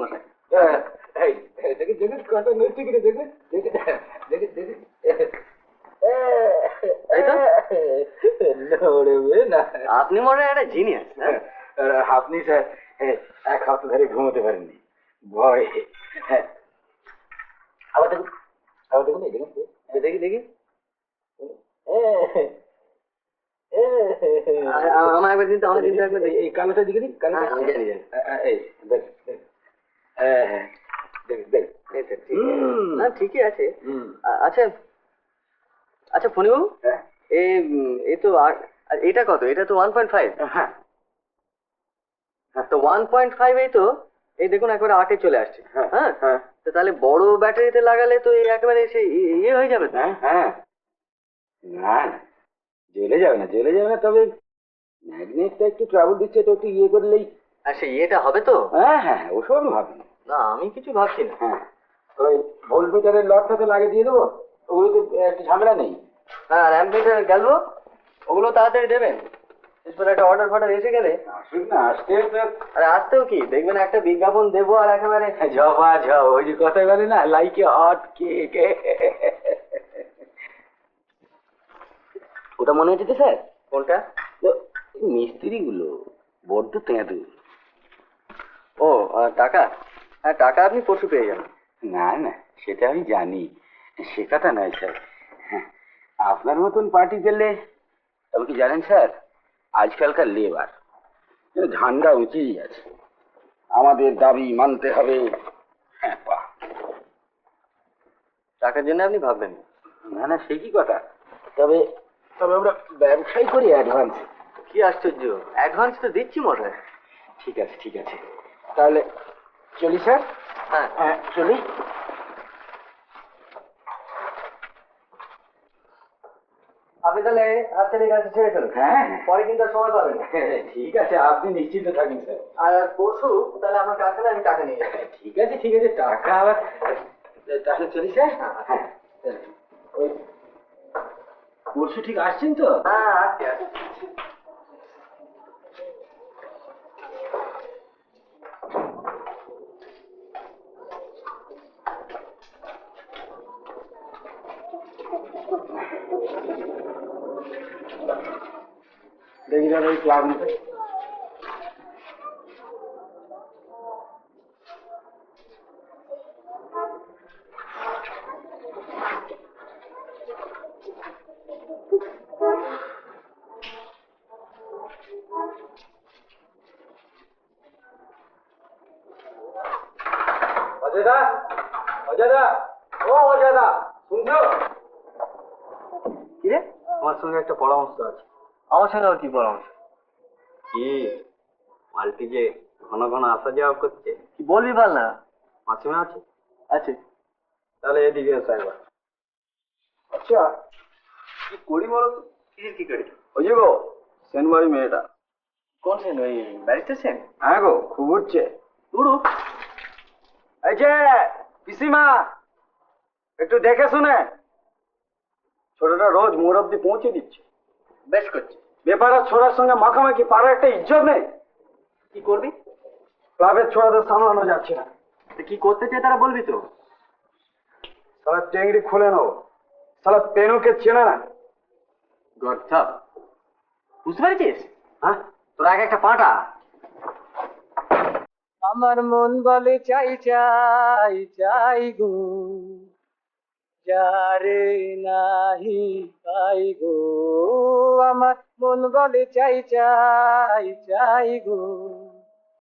মশাই। এই দেখে দেখে কাটা নড়ছে কিনা দেখে দেখে দেখে দেখে তাই তো? নড়বে না। আপনি মনে হয় একটা জিনিয়াস। হ্যাঁ, আপনি স্যার এক হপ্তাহ ধরে ঘুমোতে পারেননি ভয়। আবার দেখুন, আবার দেখুন, এই দেখুন, দেখি দেখি। আমার একবার কিন্তু আমার কিন্তু একবার এই কালোটা দিকে দিন, কালোটা। আমি জানি জানি। এই দেখ দেখ, দেখ দেখ। না ঠিকই আছে। আচ্ছা আচ্ছা ফণিবাবু, এই তো আর এটা কত? এটা তো 1.5। হ্যাঁ তো 1.5 এই তো এই দেখুন একবারে 8-এ চলে আসছে। হ্যাঁ হ্যাঁ তো তাহলে বড় ব্যাটারিতে লাগালে তো এই একেবারে সেই ইয়ে হয়ে যাবে তো। হ্যাঁ হ্যাঁ, না না জ্বলে যাবে না, জ্বলে যাবে না, তবে ম্যাগনেটটা একটু ট্রাবল দিচ্ছে, এটা একটু ইয়ে করলেই। আর সেই ইয়েটা হবে তো? হ্যাঁ হ্যাঁ, ওসব আমি ভাবিনি। না আমি কিছু ভাবছি না। হ্যাঁ, ওই ভোল্টমিটারের লকটা তো লাগিয়ে দিয়ে দেবো, ওগুলো তো একটু ঝামেলা নেই। হ্যাঁ আর অ্যাম্পমিটার গেল, ওগুলো তাড়াতাড়ি দেবেন। এরপর একটা অর্ডার ফর্ডার এসে গেলে। আসুক না, আসতে আরে আসতেও কি দেখবেন, একটা বিজ্ঞাপন দেবো আর একেবারে জবা ঝব, ওই যে কথা বলে না, লাইক এ হট কেক। ওটা মনে হচ্ছে স্যার? কোনটা? মিস্ত্রিগুলো বড্ড তেঁতু। ও টাকা? হ্যাঁ টাকা আপনি পরশু পেয়ে যাবেন। না না, সেটা আমি জানি, সে কথা নয় স্যার। হ্যাঁ, আপনার মতন পার্টি পেলে, তবে কি জানেন স্যার, আজকালকার লেবার ঝান্ডা উঁচিয়ে আছে, আমাদের দাবি মানতে হবে। হ্যাঁ বাহ, টাকার জন্য আপনি ভাববেন না। না না, সে কি কথা, তবে তবে আমরা ব্যবসায় করি অ্যাডভান্স। কি আশ্চর্য, অ্যাডভান্স তো দিচ্ছি মশাই। ঠিক আছে ঠিক আছে, তাহলে চলি স্যার। হ্যাঁ হ্যাঁ চলি। আপনি তাহলে হাততালি কাছে ছেড়ে ফেলুন। হ্যাঁ পরে কিন্তু আর সময় পাবেন না। ঠিক আছে, আপনি নিশ্চিন্ত থাকুন স্যার। আর পরশু তাহলে আপনার কারখানায় আমি টাকা নিয়ে যাবো। ঠিক আছে ঠিক আছে, টাকা আবার, তাহলে চলি স্যার। হ্যাঁ, ওই পরশু ঠিক আসছেন তো? হ্যাঁ আসছি আসছি। দেখি দাদা ওই ক্লাব মতো। অজয়দা, অজয়দা, ও অজয়দা, শুনছো? কি রে? আমার সঙ্গে একটা পরামর্শ আছে। আমার সঙ্গে আর কি পরামর্শ? কি, মালটি যে ঘন ঘন আসা যাওয়া করছে, কি বলবি বল না। মাসিমা আছে? আছে। তাহলে এদিকে এসো একবার। আচ্ছা কি করি বলো তো? কিসের কি করি? ওই যে গো সেনবাড়ি মেয়েটা। কোন সেন? ওই ব্যারিস্টার সেন? হ্যাঁ গো, খুব উঠছে। দুরু। এই যে পিসিমা, একটু দেখে শুনে, ছোটটা রোজ মোড় অব্দি পৌঁছে দিচ্ছে। বেশ করছে। ব্যাপারটা ছোড়ার সঙ্গে মাখামাখি, পাড়ার একটা ইজ্জত নেই। কি করবি? ক্লাবের ছোড়াদের সামলানো যাচ্ছে না। তো কি করতে চাই তারা বলবি তো? সালা টেংরি খুলে নেবো, সালা পেনুকে চেনে না। গর্ধপ, বুঝতে পেরেছিস? হ্যাঁ, তোর আগে একটা পাটা। আমার মন বলে চাই চাই চাই গো, যারে নাহি পাই গো। আমার মন বলে চাই চাই চাই গো,